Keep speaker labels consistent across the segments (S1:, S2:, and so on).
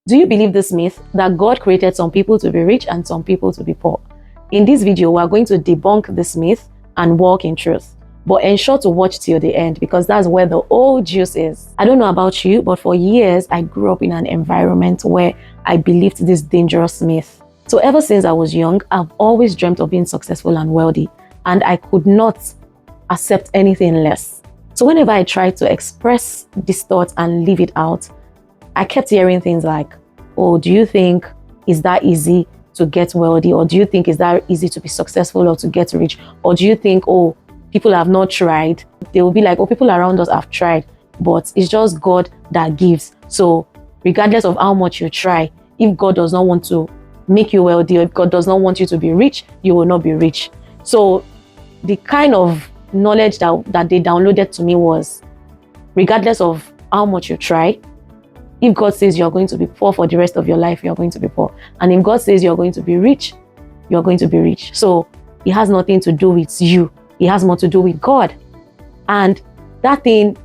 S1: Do you believe this myth that God created some people to be rich and some people to be poor? In this video, we are going to debunk this myth and walk in truth. But ensure to watch till the end because that's where the old juice is. I don't know about you, but for years, I grew up in an environment where I believed this dangerous myth. So ever since I was young, I've always dreamt of being successful and wealthy, and I could not accept anything less. So whenever I tried to express this thought and leave it out, I kept hearing things like, oh, do you think it's that easy to get wealthy? Or do you think it's that easy to be successful or to get rich? Or do you think, oh, people have not tried? They will be like, oh, people around us have tried, but it's just God that gives. So regardless of how much you try, if God does not want to make you wealthy, or if God does not want you to be rich, you will not be rich. So the kind of knowledge that they downloaded to me was, regardless of how much you try, if God says you're going to be poor for the rest of your life, you're going to be poor. And if God says you're going to be rich, you're going to be rich. So it has nothing to do with you. It has more to do with God. And that thing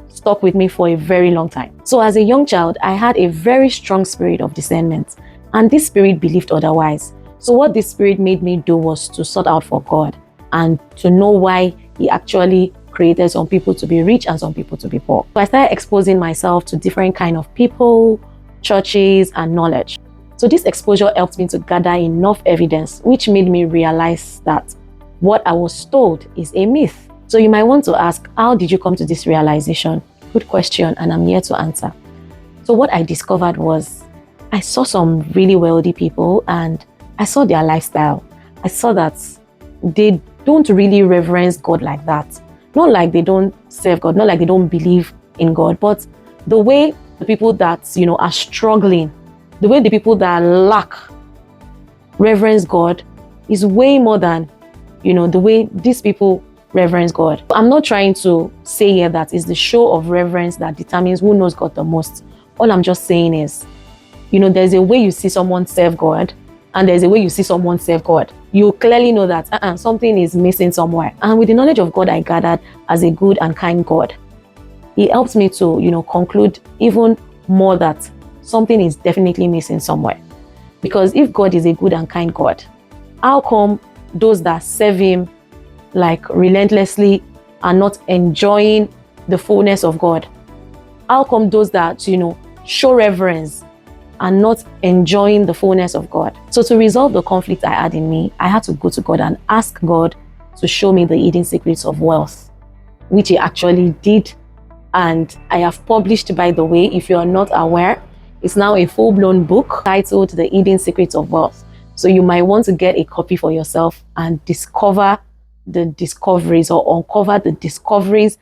S1: stuck with me for a very long time. So as a young child, I had a very strong spirit of discernment. And this spirit believed otherwise. So what this spirit made me do was to sort out for God and to know why He actually created some people to be rich and some people to be poor. So I started exposing myself to different kind of people, churches, and knowledge. So this exposure helped me to gather enough evidence, which made me realize that what I was told is a myth. So you might want to ask, how did you come to this realization? Good question, and I'm here to answer. So what I discovered was, I saw some really wealthy people and I saw their lifestyle. I saw that they don't really reverence God like that. Not like they don't serve God, not like they don't believe in God, but the way the people that, are struggling, the way the people that lack reverence God is way more than, the way these people reverence God. I'm not trying to say here that it's the show of reverence that determines who knows God the most. All I'm just saying is, there's a way you see someone serve God and there's a way you see someone serve God. You clearly know that something is missing somewhere. And with the knowledge of God I gathered as a good and kind God, He helps me to, conclude even more that something is definitely missing somewhere. Because if God is a good and kind God, how come those that serve Him like relentlessly are not enjoying the fullness of God? How come those that, show reverence and not enjoying the fullness of God? So to resolve the conflict I had in me, I had to go to God and ask God to show me the hidden secrets of wealth, which He actually did. And I have published, by the way, if you are not aware, it's now a full-blown book titled The Hidden Secrets of Wealth. So you might want to get a copy for yourself and discover the discoveries or uncover the discoveries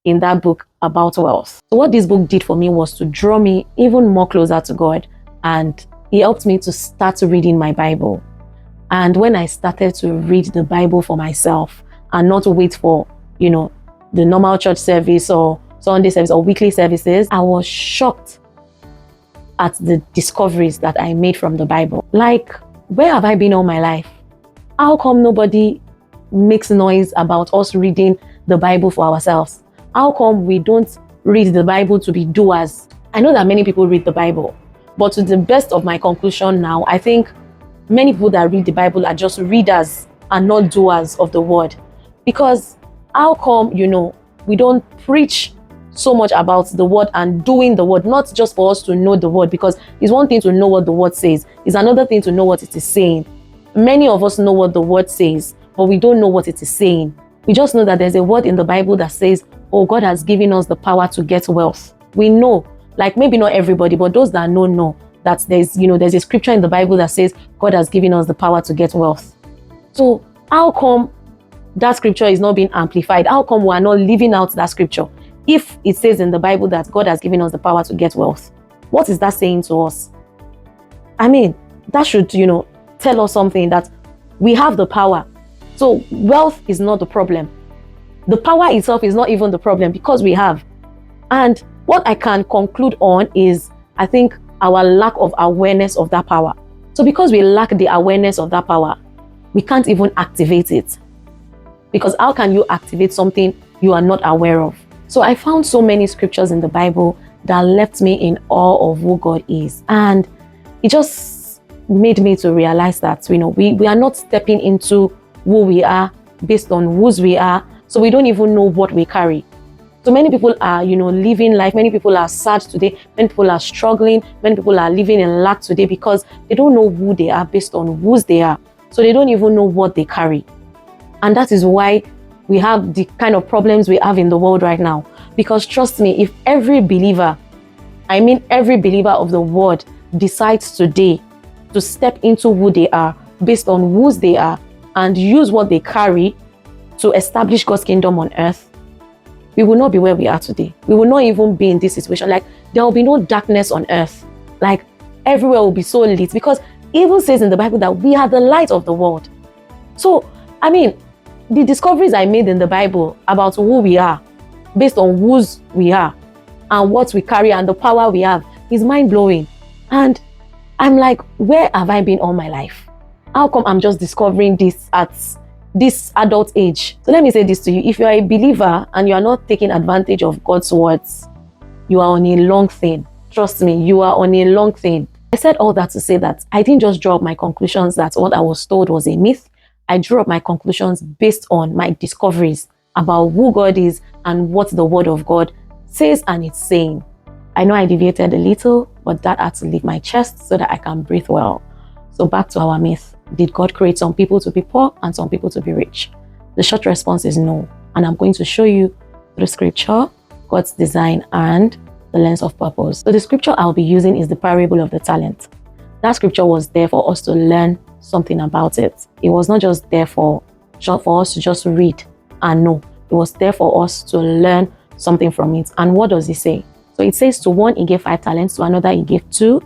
S1: in that book about wealth. So what this book did for me was to draw me even more closer to God. And He helped me to start reading my Bible. And when I started to read the Bible for myself and not wait for, the normal church service or Sunday service or weekly services, I was shocked at the discoveries that I made from the Bible. Like, where have I been all my life? How come nobody makes noise about us reading the Bible for ourselves? How come we don't read the Bible to be doers? I know that many people read the Bible, but to the best of my conclusion now, I think many people that read the Bible are just readers and not doers of the word. Because how come, we don't preach so much about the word and doing the word, not just for us to know the word, because it's one thing to know what the word says, it's another thing to know what it is saying. Many of us know what the word says, but we don't know what it is saying. We just know that there's a word in the Bible that says, oh, God has given us the power to get wealth. We know, like maybe not everybody, but those that know that there's a scripture in the Bible that says God has given us the power to get wealth. So how come that scripture is not being amplified? How come we are not living out that scripture? If it says in the Bible that God has given us the power to get wealth, what is that saying to us? I mean, that should, tell us something, that we have the power. So wealth is not the problem. The power itself is not even the problem because we have. And what I can conclude on is, I think, our lack of awareness of that power. So because we lack the awareness of that power, we can't even activate it. Because how can you activate something you are not aware of? So I found so many scriptures in the Bible that left me in awe of who God is. And it just made me to realize that, we are not stepping into who we are based on whose we are. So we don't even know what we carry. So many people are, living life. Many people are sad today. Many people are struggling. Many people are living in lack today because they don't know who they are based on whose they are. So they don't even know what they carry. And that is why we have the kind of problems we have in the world right now. Because trust me, if every believer of the word decides today to step into who they are based on whose they are and use what they carry to establish God's kingdom on earth, we will not be where we are today. We will not even be in this situation. Like, there will be no darkness on earth. Like, everywhere will be so lit, because it even says in the Bible that we are the light of the world. So, the discoveries I made in the Bible about who we are, based on whose we are, and what we carry, and the power we have, is mind-blowing. And I'm like, where have I been all my life? How come I'm just discovering this at this adult age? So let me say this to you. If you are a believer and you are not taking advantage of God's words, you are on a long thing. Trust me, you are on a long thing. I said all that to say that I didn't just draw up my conclusions that what I was told was a myth. I drew up my conclusions based on my discoveries about who God is and what the word of God says and it's saying. I know I deviated a little, but that had to leave my chest so that I can breathe well. So back to our myth. Did God create some people to be poor and some people to be rich? The short response is no. And I'm going to show you through scripture, God's design, and the lens of purpose. So the scripture I'll be using is the parable of the talent. That scripture was there for us to learn something about it. It was not just there for us to just read and know. It was there for us to learn something from it. And what does it say? So it says, to one he gave 5 talents, to another he gave 2,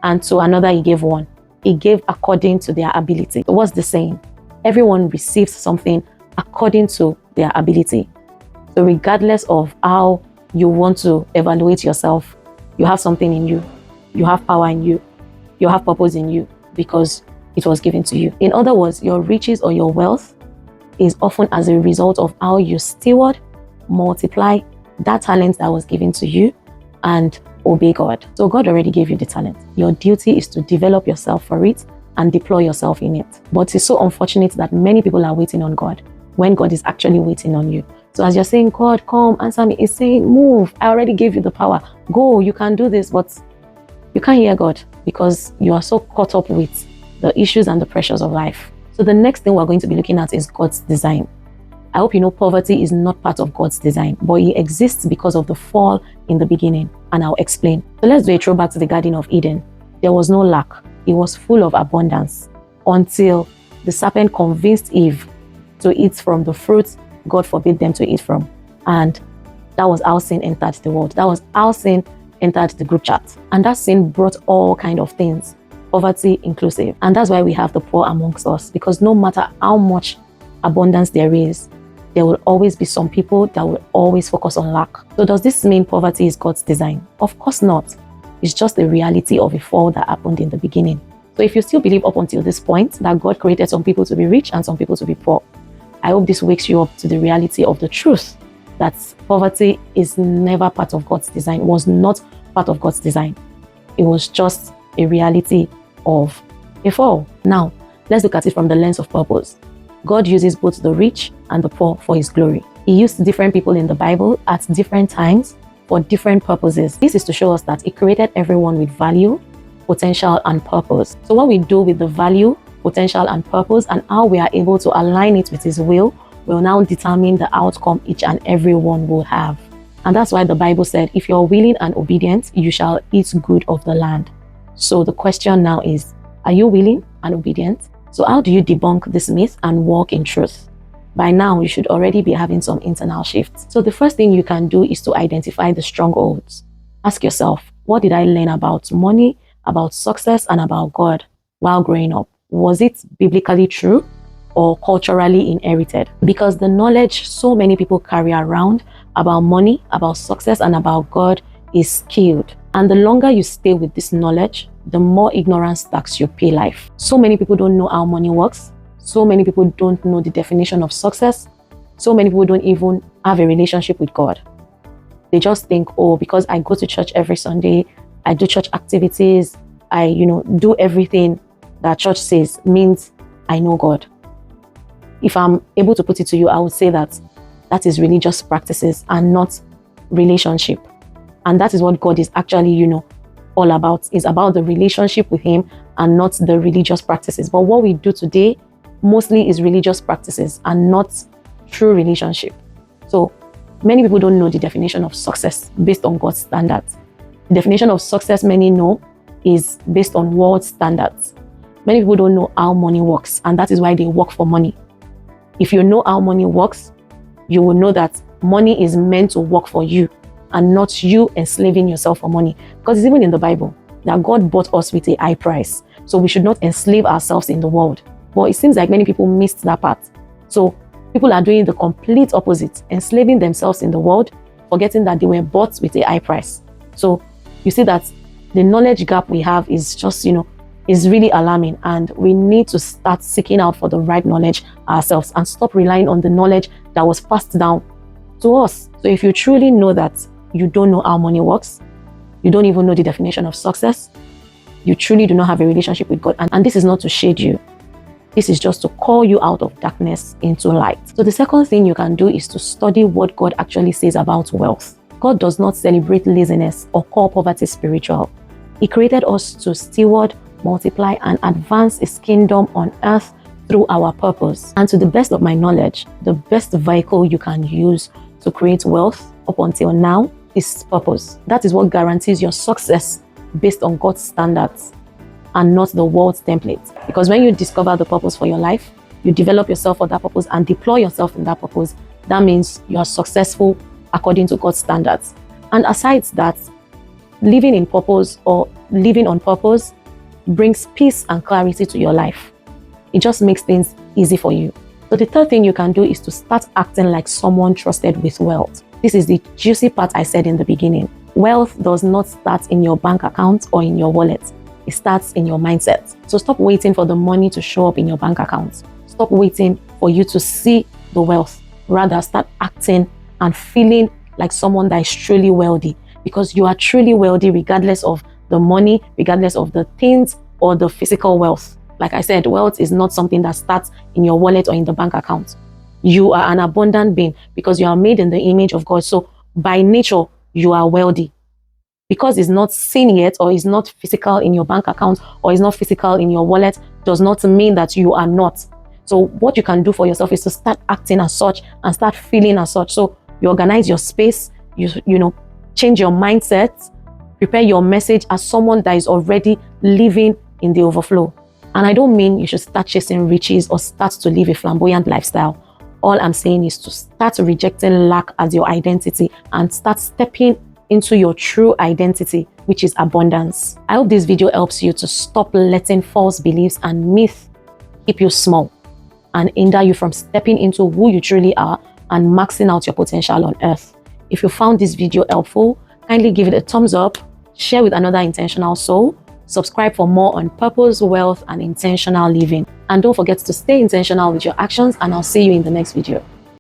S1: and to another he gave 1. He gave according to their ability. So what's the saying? Everyone receives something according to their ability. So regardless of how you want to evaluate yourself, you have something in you. You have power in you. You have purpose in you because it was given to you. In other words, your riches or your wealth is often as a result of how you steward, multiply that talent that was given to you, and obey God. So God already gave you the talent. Your duty is to develop yourself for it and deploy yourself in it. But it's so unfortunate that many people are waiting on God when God is actually waiting on you. So as you're saying, God, come, answer me, it's saying, move. I already gave you the power. Go, you can do this. But you can't hear God because you are so caught up with the issues and the pressures of life. So the next thing we're going to be looking at is God's design. I hope you know poverty is not part of God's design, but it exists because of the fall in the beginning, and I'll explain. So let's do a throwback to the Garden of Eden. There was no lack. It was full of abundance until the serpent convinced Eve to eat from the fruit God forbid them to eat from. And that was how sin entered the world. That was how sin entered the group chat. And that sin brought all kinds of things, poverty inclusive. And that's why we have the poor amongst us, because no matter how much abundance there is, there will always be some people that will always focus on lack. So does this mean poverty is God's design? Of course not. It's just the reality of a fall that happened in the beginning. So if you still believe up until this point that God created some people to be rich and some people to be poor, I hope this wakes you up to the reality of the truth that poverty is never part of God's design, was not part of God's design. It was just a reality of a fall. Now, let's look at it from the lens of purpose. God uses both the rich and the poor for his glory. He used different people in the Bible at different times for different purposes. This is to show us that he created everyone with value, potential, and purpose. So what we do with the value, potential, and purpose, and how we are able to align it with his will now determine the outcome each and every one will have. And that's why the Bible said, if you're willing and obedient, you shall eat good of the land. So the question now is, are you willing and obedient? So how do you debunk this myth and walk in truth? By now, you should already be having some internal shifts. So the first thing you can do is to identify the strongholds. Ask yourself, what did I learn about money, about success, and about God while growing up? Was it biblically true or culturally inherited? Because the knowledge so many people carry around about money, about success, and about God is skewed. And the longer you stay with this knowledge, the more ignorance tax you pay life. So many people don't know how money works. So many people don't know the definition of success. So many people don't even have a relationship with God. They just think, oh, because I go to church every Sunday, I do church activities, I, do everything that church says means I know God. If I'm able to put it to you, I would say that that is religious practices and not relationship. And that is what God is actually, all about. Is about the relationship with Him and not the religious practices. But what we do today mostly is religious practices and not true relationship. So many people don't know the definition of success based on God's standards. The definition of success many know is based on world standards. Many people don't know how money works, and that is why they work for money. If you know how money works, you will know that money is meant to work for you and not you enslaving yourself for money. Because it's even in the Bible that God bought us with a high price. So we should not enslave ourselves in the world. But it seems like many people missed that part. So people are doing the complete opposite, enslaving themselves in the world, forgetting that they were bought with a high price. So you see that the knowledge gap we have is just, is really alarming, and we need to start seeking out for the right knowledge ourselves and stop relying on the knowledge that was passed down to us. So if you truly know that you don't know how money works, you don't even know the definition of success, you truly do not have a relationship with God. And this is not to shade you. This is just to call you out of darkness into light. So the second thing you can do is to study what God actually says about wealth. God does not celebrate laziness or call poverty spiritual. He created us to steward, multiply, and advance His kingdom on earth through our purpose. And to the best of my knowledge, the best vehicle you can use to create wealth up until now is purpose. That is what guarantees your success based on God's standards and not the world's template. Because when you discover the purpose for your life, you develop yourself for that purpose and deploy yourself in that purpose, that means you are successful according to God's standards. And aside that, living in purpose or living on purpose brings peace and clarity to your life. It just makes things easy for you. So the third thing you can do is to start acting like someone trusted with wealth. This is the juicy part I said in the beginning. Wealth does not start in your bank account or in your wallet. It starts in your mindset. So stop waiting for the money to show up in your bank account. Stop waiting for you to see the wealth. Rather, start acting and feeling like someone that is truly wealthy, because you are truly wealthy regardless of the money, regardless of the things or the physical wealth. Like I said, wealth is not something that starts in your wallet or in the bank account. You are an abundant being because you are made in the image of God. So by nature, you are wealthy. Because it's not seen yet, or it's not physical in your bank account, or it's not physical in your wallet, does not mean that you are not. So what you can do for yourself is to start acting as such and start feeling as such. So you organize your space, you change your mindset, prepare your message as someone that is already living in the overflow. And I don't mean you should start chasing riches or start to live a flamboyant lifestyle. All I'm saying is to start rejecting lack as your identity and start stepping into your true identity, which is abundance. I hope this video helps you to stop letting false beliefs and myths keep you small and hinder you from stepping into who you truly are and maxing out your potential on earth. If you found this video helpful, kindly give it a thumbs up, share with another intentional soul, subscribe for more on purpose, wealth, and intentional living. And don't forget to stay intentional with your actions, and I'll see you in the next video.